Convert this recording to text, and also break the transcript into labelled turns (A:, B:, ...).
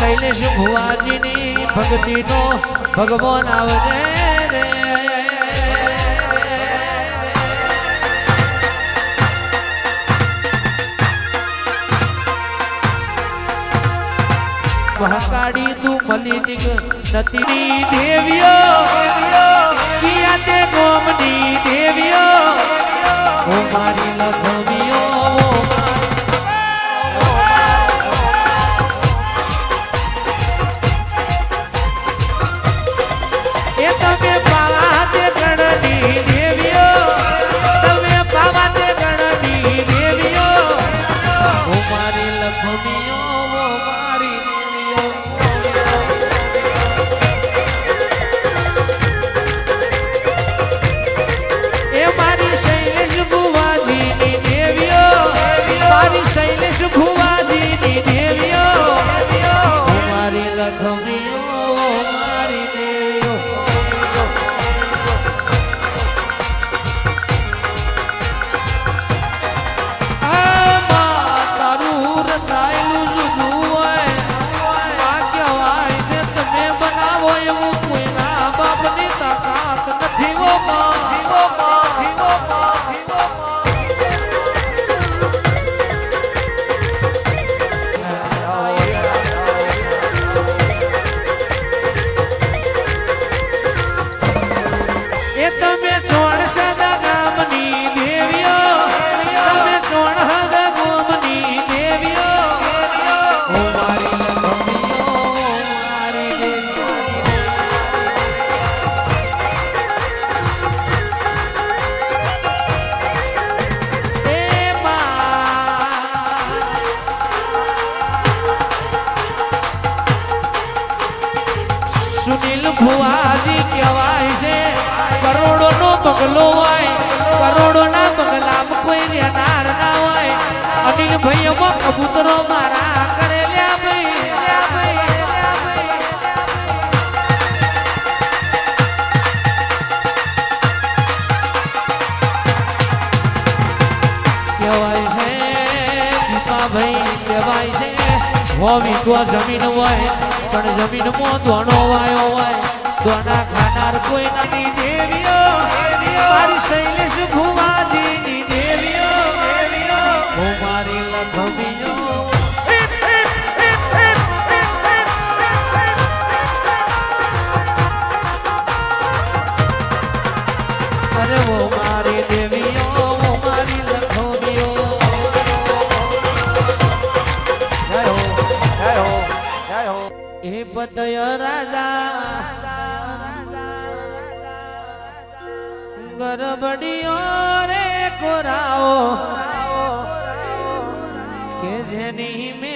A: શૈલેષ ભુવાજીની ભક્તિનો ભગવાન આવજે રે મહાકાળી તું મલિનિક નતીની દેવીઓ કિયા તે ગોમની દેવીઓ ઓ મારી લખમીઓ એ તમે પાવા તે ગણની દેવીઓ તમે પાવા તે ગણની દેવીઓ ઓ મારી લખમીઓ ઓ મારી શૈલેષ ભુવાજીની દેવીઓ મારી શૈલેષ ભુવાજીની દેવીઓ મારી લખમીઓ મારી દેવીઓ આમાં તારું રચાયેલું જુદું હોય આ કહેવાય છે તમે બનાવો એવું કોઈના બાપની તાકાત નથી વો સુનિલ ભુવાજી કહેવાય છે કરોડો નો બંગલો હોય કરોડો ના બંગલામાં કોઈ રહેનાર ના હોય અનિલ ભાઈ એમાં કબૂતરો મારા કરેલ્યા ભાઈ કહેવાય છે દીપા ભાઈ કહેવાય છે હોવી તો જમીન હોય પણ જમીનમાં દોનો વાયો હોય દોના ખાનાર કોઈ નથી દેવીઓ મારી શૈલેષ ભુવાજીની દેવીઓ ઓ મારી લખમીઓ અરે ઓ મારી દેવીઓ ઓ મારી લખમીઓ જય હો જય હો જય હો એ પતય રાજા ગરબડીઓ રે કોરાઓ કે જેની મે